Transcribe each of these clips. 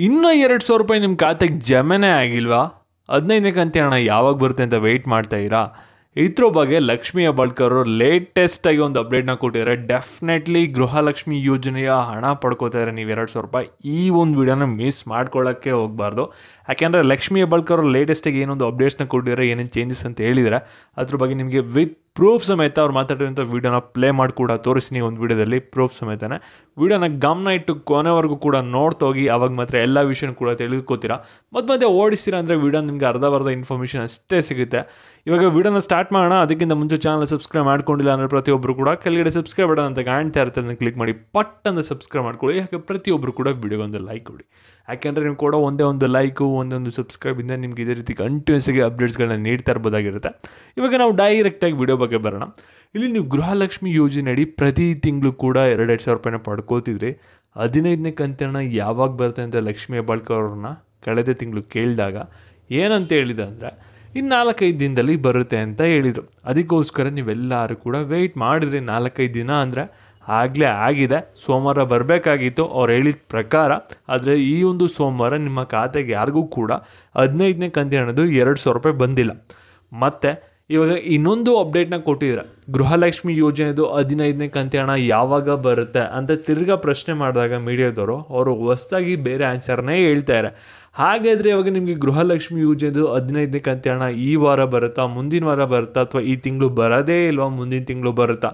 ಇನ್ನೂ 2,000 ರೂಪಾಯಿ ನಿಮ್ಮ ಖಾತೆಗೆ ಜಮೆನೇ ಆಗಿಲ್ವಾ? 15ನೇ ಕಂತಿನ ಹಣ ಯಾವಾಗ ಬರುತ್ತೆ ಅಂತ ವೆಯ್ಟ್ ಮಾಡ್ತಾ ಇದ್ದೀರಾ? ಇದ್ರ ಬಗ್ಗೆ ಲಕ್ಷ್ಮಿ ಹೆಬ್ಬಾಳ್ಕರ್ ಅವರು ಲೇಟೆಸ್ಟಾಗಿ ಒಂದು ಅಪ್ಡೇಟ್ನ ಕೊಟ್ಟಿದ್ದಾರೆ. ಡೆಫಿನೆಟ್ಲಿ ಗೃಹಲಕ್ಷ್ಮಿ ಯೋಜನೆಯ ಹಣ ಪಡ್ಕೋತಾ ಇದ್ದಾರೆ ನೀವು 2,000 ರೂಪಾಯಿ. ಈ ಒಂದು ವಿಡಿಯೋನ ಮಿಸ್ ಮಾಡ್ಕೊಳ್ಳೋಕ್ಕೆ ಹೋಗಬಾರ್ದು. ಯಾಕೆಂದರೆ ಲಕ್ಷ್ಮಿ ಹೆಬ್ಬಾಳ್ಕರ್ ಅವರು ಲೇಟೆಸ್ಟಾಗಿ ಏನೊಂದು ಅಪ್ಡೇಟ್ಸ್ನ ಕೊಟ್ಟಿದ್ದಾರೆ, ಏನೇನು ಚೇಂಜಸ್ ಅಂತ ಹೇಳಿದ್ದಾರೆ. ಅದ್ರ ಬಗ್ಗೆ ನಿಮಗೆ ವಿತ್ ಪ್ರೂಫ್ ಸಮೇತ ಅವ್ರು ಮಾತಾಡಿರೋಂಥ ವೀಡಿಯೋನ ಪ್ಲೇ ಮಾಡಿ ಕೂಡ ತೋರಿಸ್ತೀನಿ ಒಂದು ವೀಡಿಯೋದಲ್ಲಿ ಪ್ರೂಫ್ ಸಮೇತನೇ. ವೀಡಿಯೋನ ಗಮನ ಇಟ್ಟು ಕೊನೆವರೆಗೂ ಕೂಡ ನೋಡ್ತಾ ಹೋಗಿ, ಆವಾಗ ಮಾತ್ರ ಎಲ್ಲ ವಿಷಯನೂ ಕೂಡ ತಿಳಿದುಕೋತೀರಾ. ಮಧ್ಯೆ ಓಡಿಸ್ತೀರಾ ಅಂದರೆ ವೀಡಿಯೋ ನಿಮಗೆ ಅರ್ಧ ಇನ್ಫಾರ್ಮೇಷನ್ ಅಷ್ಟೇ ಸಿಗುತ್ತೆ. ಇವಾಗ ವೀಡಿಯೋನ ಸ್ಟಾರ್ಟ್ ಮಾಡೋಣ. ಅದಕ್ಕಿಂತ ಮುಂಚೆ ಚಾನಲ್ ಸಬ್ಸ್ಕ್ರೈಬ್ ಮಾಡ್ಕೊಂಡಿಲ್ಲ ಅಂದರೆ ಪ್ರತಿಯೊಬ್ಬರು ಕೂಡ ಕೆಳಗಡೆ ಸಬ್ಸ್ಕ್ರೈಬ್ ಬಟನ್ ಅಂತ ಕಾಣ್ತಾ ಇರ್ತಾರೆ, ಅದನ್ನು ಕ್ಲಿಕ್ ಮಾಡಿ ಪಟ್ ಅಂತ ಸಬ್ಸ್ಕ್ರೈಬ್ ಮಾಡ್ಕೊಳ್ಳಿ. ಯಾಕೆ ಪ್ರತಿಯೊಬ್ಬರು ಕೂಡ ವೀಡಿಯೋಗೊಂದು ಲೈಕ್ ಕೊಡಿ. ಯಾಕೆಂದರೆ ನೀವು ಕೂಡ ಒಂದೇ ಒಂದು ಲೈಕು ಒಂದೊಂದು ಸಬ್ಸ್ಕ್ರೈಬಿಂದ ನಿಮ್ಗೆ ಇದೇ ರೀತಿ ಕಂಟಿನ್ಯೂಸಾಗಿ ಅಪ್ಡೇಟ್ಸ್ಗಳನ್ನ ನೀಡ್ತಾ ಇರ್ಬೋದಾಗಿರುತ್ತೆ. ಇವಾಗ ನಾವು ಡೈರೆಕ್ಟಾಗಿ ವಿಡಿಯೋ ಬಗ್ಗೆ ಬರೋಣ. ಇಲ್ಲಿ ನೀವು ಗೃಹಲಕ್ಷ್ಮಿ ಯೋಜನೆ ಅಡಿ ಪ್ರತಿ ತಿಂಗಳು ಕೂಡ 2,000 ರೂಪಾಯಿನ ಪಡ್ಕೋತಿದ್ರಿ. 15ನೇ ಕಂತಿನ ಯಾವಾಗ ಬರುತ್ತೆ ಅಂತ ಲಕ್ಷ್ಮಿ ಹೆಬ್ಬಾಳ್ಕರ್ ಅವ್ರನ್ನ ಕಳೆದ ತಿಂಗಳು ಕೇಳಿದಾಗ ಏನಂತ ಹೇಳಿದೆ ಅಂದರೆ, ಇನ್ನು 4-5 ದಿನದಲ್ಲಿ ಬರುತ್ತೆ ಅಂತ ಹೇಳಿದರು. ಅದಕ್ಕೋಸ್ಕರ ನೀವೆಲ್ಲರೂ ಕೂಡ ವೆಯ್ಟ್ ಮಾಡಿದ್ರಿ. 4-5 ದಿನ ಅಂದರೆ ಆಗಲೇ ಆಗಿದೆ. ಸೋಮವಾರ ಬರಬೇಕಾಗಿತ್ತು ಅವ್ರು ಹೇಳಿದ ಪ್ರಕಾರ. ಆದರೆ ಈ ಒಂದು ಸೋಮವಾರ ನಿಮ್ಮ ಖಾತೆಗೆ ಯಾರಿಗೂ ಕೂಡ 15ನೇ ಕಂತಿನ ಹಣದ್ದು 2,000 ರೂಪಾಯಿ ಬಂದಿಲ್ಲ. ಮತ್ತು ಇವಾಗ ಇನ್ನೊಂದು ಅಪ್ಡೇಟ್ನ ಕೊಟ್ಟಿದ್ದಾರೆ. ಗೃಹಲಕ್ಷ್ಮಿ ಯೋಜನೆದು 15ನೇ ಕಂತಿನ ಹಣ ಯಾವಾಗ ಬರುತ್ತೆ ಅಂತ ತಿರ್ಗಾ ಪ್ರಶ್ನೆ ಮಾಡಿದಾಗ ಮೀಡಿಯಾದವರು ಅವರು ಹೊಸದಾಗಿ ಬೇರೆ ಆನ್ಸರ್ನೇ ಹೇಳ್ತಾರೆ. ಹಾಗಾದರೆ ಇವಾಗ ನಿಮಗೆ ಗೃಹಲಕ್ಷ್ಮಿ ಯೋಜನೆದು 15ನೇ ಕಂತಿನ ಹಣ ಈ ವಾರ ಬರುತ್ತಾ, ಮುಂದಿನ ವಾರ ಬರುತ್ತಾ, ಅಥವಾ ಈ ತಿಂಗಳು ಬರೋದೇ ಇಲ್ವಾ, ಮುಂದಿನ ತಿಂಗಳು ಬರುತ್ತಾ?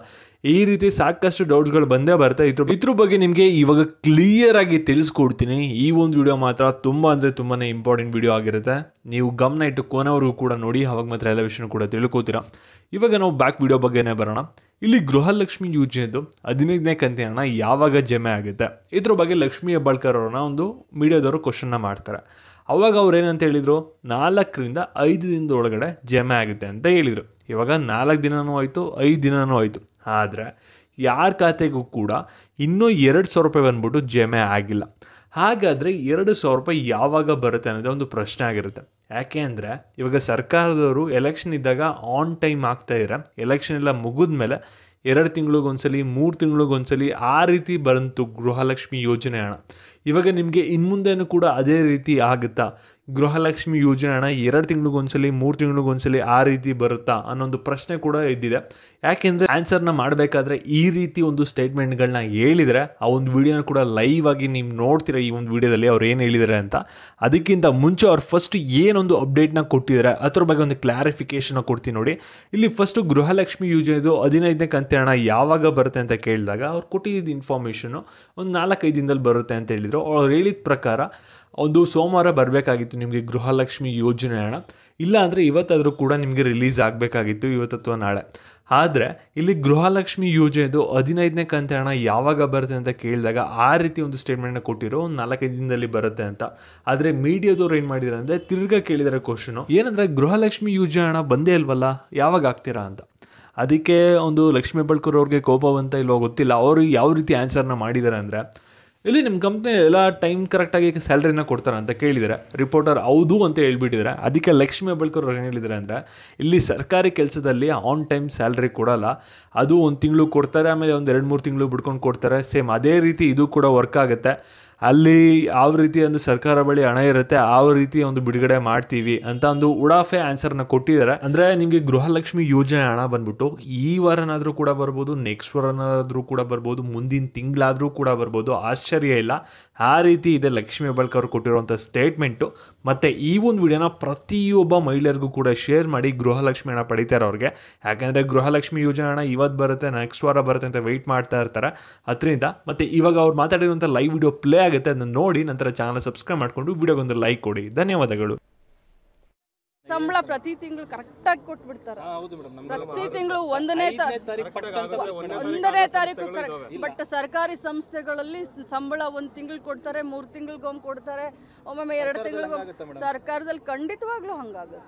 ಈ ರೀತಿ ಸಾಕಷ್ಟು ಡೌಟ್ಸ್ಗಳು ಬಂದೇ ಬರ್ತಾ ಇದ್ರ ಬಗ್ಗೆ ನಿಮಗೆ ಇವಾಗ ಕ್ಲಿಯರ್ ಆಗಿ ತಿಳಿಸ್ಕೊಡ್ತೀನಿ. ಈ ಒಂದು ವಿಡಿಯೋ ಮಾತ್ರ ತುಂಬ ಅಂದರೆ ತುಂಬಾ ಇಂಪಾರ್ಟೆಂಟ್ ವಿಡಿಯೋ ಆಗಿರುತ್ತೆ. ನೀವು ಗಮನ ಇಟ್ಟು ಕೊನೆವರೆಗೂ ಕೂಡ ನೋಡಿ, ಅವಾಗ ಮಾತ್ರ ಎಲ್ಲ ವಿಷಯ ಕೂಡ ತಿಳ್ಕೊತೀರಾ. ಇವಾಗ ನಾವು ಬ್ಯಾಕ್ ವಿಡಿಯೋ ಬಗ್ಗೆನೇ ಬರೋಣ. ಇಲ್ಲಿ ಗೃಹಲಕ್ಷ್ಮಿ ಯೋಜನೆದು 15ನೇ ಕಂತಿನ ಹಣ ಯಾವಾಗ ಜಮೆ ಆಗುತ್ತೆ, ಇದ್ರ ಬಗ್ಗೆ ಲಕ್ಷ್ಮಿ ಹೆಬ್ಬಾಳ್ಕರ್ ಅವ್ರನ್ನ ಒಂದು ಮೀಡಿಯಾದವರು ಕ್ವಶನ್ನ ಮಾಡ್ತಾರೆ. ಅವಾಗ ಅವ್ರು ಏನಂತ ಹೇಳಿದರು, 4ರಿಂದ 5 ದಿನದ ಒಳಗಡೆ ಜಮೆ ಆಗುತ್ತೆ ಅಂತ ಹೇಳಿದರು. ಇವಾಗ 4 ದಿನವೂ ಆಯಿತು, 5 ದಿನವೂ ಆಯಿತು. ಆದರೆ ಯಾರ ಖಾತೆಗೂ ಕೂಡ ಇನ್ನೂ 2,000 ರೂಪಾಯಿ ಬಂದ್ಬಿಟ್ಟು ಜಮೆ ಆಗಿಲ್ಲ. ಹಾಗಾದರೆ 2,000 ರೂಪಾಯಿ ಯಾವಾಗ ಬರುತ್ತೆ ಅನ್ನೋದೇ ಒಂದು ಪ್ರಶ್ನೆ ಆಗಿರುತ್ತೆ. ಯಾಕೆ ಅಂದರೆ ಇವಾಗ ಸರ್ಕಾರದವರು ಎಲೆಕ್ಷನ್ ಇದ್ದಾಗ ಆನ್ ಟೈಮ್ ಆಗ್ತಾಯಿದ್ದಾರೆ. ಎಲೆಕ್ಷನ್ ಎಲ್ಲ ಮುಗಿದ ಮೇಲೆ 2 ತಿಂಗಳಿಗೊಂದ್ಸಲಿ 3 ತಿಂಗಳಿಗೊಂದ್ಸಲಿ ಆ ರೀತಿ ಬಂತು ಗೃಹಲಕ್ಷ್ಮಿ ಯೋಜನೆ ಹಣ. ಇವಾಗ ನಿಮಗೆ ಇನ್ಮುಂದೆನೂ ಕೂಡ ಅದೇ ರೀತಿ ಆಗುತ್ತಾ? ಗೃಹಲಕ್ಷ್ಮಿ ಯೋಜನೆ ಹಣ 2 ತಿಂಗಳಿಗೊಂದ್ಸಲಿ 3 ತಿಂಗಳಿಗೊಂದ್ಸಲಿ ಆ ರೀತಿ ಬರುತ್ತಾ ಅನ್ನೋದು ಪ್ರಶ್ನೆ ಕೂಡ ಇದ್ದಿದೆ. ಯಾಕೆಂದರೆ ಆನ್ಸರ್ನ ಮಾಡಬೇಕಾದ್ರೆ ಈ ರೀತಿ ಒಂದು ಸ್ಟೇಟ್ಮೆಂಟ್ಗಳನ್ನ ಹೇಳಿದರೆ ಆ ಒಂದು ವಿಡಿಯೋನ ಕೂಡ ಲೈವ್ ಆಗಿ ನೀವು ನೋಡ್ತೀರಾ. ಈ ಒಂದು ವಿಡಿಯೋದಲ್ಲಿ ಅವ್ರು ಏನು ಹೇಳಿದ್ದಾರೆ ಅಂತ. ಅದಕ್ಕಿಂತ ಮುಂಚೆ ಅವ್ರು ಫಸ್ಟ್ ಏನೊಂದು ಅಪ್ಡೇಟ್ನ ಕೊಟ್ಟಿದ್ದಾರೆ ಅದ್ರ ಬಗ್ಗೆ ಒಂದು ಕ್ಲಾರಿಫಿಕೇಶನ್ ಕೊಡ್ತೀನಿ ನೋಡಿ. ಇಲ್ಲಿ ಫಸ್ಟು ಗೃಹಲಕ್ಷ್ಮಿ ಯೋಜನೆದು 15ನೇ ಕಂತಿನ ಹಣ ಯಾವಾಗ ಬರುತ್ತೆ ಅಂತ ಕೇಳಿದಾಗ ಅವ್ರು ಕೊಟ್ಟಿದ್ದ ಇನ್ಫಾರ್ಮೇಷನು ಒಂದು 4-5 ದಿನದಲ್ಲಿ ಬರುತ್ತೆ ಅಂತ ಹೇಳಿದರು. ಅವ್ರು ಹೇಳಿದ ಪ್ರಕಾರ ಒಂದು ಸೋಮವಾರ ಬರಬೇಕಾಗಿತ್ತು ನಿಮಗೆ ಗೃಹಲಕ್ಷ್ಮಿ ಯೋಜನೆ ಹಣ. ಇಲ್ಲ ಅಂದರೆ ಇವತ್ತಾದರೂ ಕೂಡ ನಿಮಗೆ ರಿಲೀಸ್ ಆಗಬೇಕಾಗಿತ್ತು, ಇವತ್ತು ಅಥವಾ ನಾಳೆ. ಆದರೆ ಇಲ್ಲಿ ಗೃಹಲಕ್ಷ್ಮಿ ಯೋಜನೆದು 15ನೇ ಕಂತಿನ ಹಣ ಯಾವಾಗ ಬರುತ್ತೆ ಅಂತ ಕೇಳಿದಾಗ ಆ ರೀತಿ ಒಂದು ಸ್ಟೇಟ್ಮೆಂಟ್ನ ಕೊಟ್ಟಿರೋ ಒಂದು 4-5 ದಿನದಲ್ಲಿ ಬರುತ್ತೆ ಅಂತ. ಆದರೆ ಮೀಡಿಯಾದವ್ರು ಏನು ಮಾಡಿದ್ದಾರೆ ಅಂದರೆ ತಿರ್ಗಾ ಕೇಳಿದ್ದಾರೆ ಕ್ವಶನು, ಏನಂದರೆ ಗೃಹಲಕ್ಷ್ಮಿ ಯೋಜನೆ ಹಣ ಬಂದೇ ಇಲ್ವಲ್ಲ, ಯಾವಾಗ ಆಗ್ತೀರಾ ಅಂತ. ಅದಕ್ಕೆ ಒಂದು ಲಕ್ಷ್ಮಿ ಹೆಬ್ಬಾಳ್ಕರ್ ಅವ್ರಿಗೆ ಕೋಪ ಬಂತ ಇಲ್ವೋ ಗೊತ್ತಿಲ್ಲ. ಅವರು ಯಾವ ರೀತಿ ಆನ್ಸರ್ನ ಮಾಡಿದ್ದಾರೆ ಅಂದರೆ, ಇಲ್ಲಿ ನಿಮ್ಮ ಕಂಪ್ನಿ ಎಲ್ಲ ಟೈಮ್ ಕರೆಕ್ಟಾಗಿ ಸ್ಯಾಲ್ರಿನ ಕೊಡ್ತಾರೆ ಅಂತ ಕೇಳಿದ್ದಾರೆ. ರಿಪೋರ್ಟರ್ ಹೌದು ಅಂತ ಹೇಳ್ಬಿಟ್ಟಿದ್ದಾರೆ. ಅದಕ್ಕೆ ಲಕ್ಷ್ಮಿ ಹೆಬ್ಬಾಳ್ಕರ್ ಅವ್ರು ಏನು ಹೇಳಿದ್ದಾರೆ ಅಂದರೆ, ಇಲ್ಲಿ ಸರ್ಕಾರಿ ಕೆಲಸದಲ್ಲಿ ಆನ್ ಟೈಮ್ ಸ್ಯಾಲ್ರಿ ಕೊಡೋಲ್ಲ, ಅದು ಒಂದು ತಿಂಗಳು ಕೊಡ್ತಾರೆ, ಆಮೇಲೆ ಒಂದು 2-3 ತಿಂಗಳು ಬಿಡ್ಕೊಂಡು ಕೊಡ್ತಾರೆ. ಸೇಮ್ ಅದೇ ರೀತಿ ಇದು ಕೂಡ ವರ್ಕ್ ಆಗುತ್ತೆ. ಅಲ್ಲಿ ಯಾವ ರೀತಿ ಒಂದು ಸರ್ಕಾರ ಬಳಿ ಹಣ ಇರುತ್ತೆ ಆ ರೀತಿ ಒಂದು ಬಿಡುಗಡೆ ಮಾಡ್ತೀವಿ ಅಂತ ಒಂದು ಉಡಾಫೆ ಆನ್ಸರ್ನ ಕೊಟ್ಟಿದ್ದಾರೆ. ಅಂದರೆ ನಿಮಗೆ ಗೃಹಲಕ್ಷ್ಮಿ ಯೋಜನೆ ಹಣ ಬಂದ್ಬಿಟ್ಟು ಈ ವಾರನಾದರೂ ಕೂಡ ಬರ್ಬೋದು, ನೆಕ್ಸ್ಟ್ ವಾರನಾದರೂ ಕೂಡ ಬರ್ಬೋದು, ಮುಂದಿನ ತಿಂಗಳಾದರೂ ಕೂಡ ಬರ್ಬೋದು, ಆಶ್ಚರ್ಯ ಇಲ್ಲ. ಆ ರೀತಿ ಇದೆ ಲಕ್ಷ್ಮಿ ಹೆಬ್ಬಾಳ್ಕರ್ ಅವರು ಕೊಟ್ಟಿರುವಂಥ ಸ್ಟೇಟ್ಮೆಂಟು. ಮತ್ತು ಈ ಒಂದು ವಿಡಿಯೋನ ಪ್ರತಿಯೊಬ್ಬ ಮಹಿಳೆಯರಿಗೂ ಕೂಡ ಶೇರ್ ಮಾಡಿ ಗೃಹಲಕ್ಷ್ಮಿ ಹಣ ಪಡಿತಾರೆ ಅವ್ರಿಗೆ. ಯಾಕೆಂದರೆ ಗೃಹಲಕ್ಷ್ಮಿ ಯೋಜನೆ ಹಣ ಇವತ್ತು ಬರುತ್ತೆ, ನೆಕ್ಸ್ಟ್ ವಾರ ಬರುತ್ತೆ ಅಂತ ವೆಯ್ಟ್ ಮಾಡ್ತಾ ಇರ್ತಾರೆ. ಅದರಿಂದ ಮತ್ತು ಇವಾಗ ಅವ್ರು ಮಾತಾಡಿರುವಂಥ ಲೈವ್ ವಿಡಿಯೋ ಪ್ಲೇ ಆಗುತ್ತೆ, ಅದನ್ನು ನೋಡಿ ನಂತರ ಚಾನಲ್ ಸಬ್ಸ್ಕ್ರೈಬ್ ಮಾಡಿಕೊಂಡು ವಿಡಿಯೋಗೊಂದು ಲೈಕ್ ಕೊಡಿ. ಧನ್ಯವಾದಗಳು. ಸಂಬಳ ಪ್ರತಿ ತಿಂಗಳು ಕರೆಕ್ಟಾಗಿ ಕೊಟ್ಬಿಡ್ತಾರೆ. ಪ್ರತಿ ತಿಂಗಳು 1ನೇ ತಾರೀಕು ಬಟ್ ಸರ್ಕಾರಿ ಸಂಸ್ಥೆಗಳಲ್ಲಿ ಸಂಬಳ 1 ತಿಂಗಳು ಕೊಡ್ತಾರೆ, 3 ತಿಂಗಳಿಗೊಮ್ಮೆ ಕೊಡ್ತಾರೆ, ಒಮ್ಮೊಮ್ಮೆ 2 ತಿಂಗಳಿಗೊಮ್ಮೆ. ಸರ್ಕಾರದಲ್ಲಿ ಖಂಡಿತವಾಗ್ಲೂ ಹಂಗಾಗುತ್ತೆ.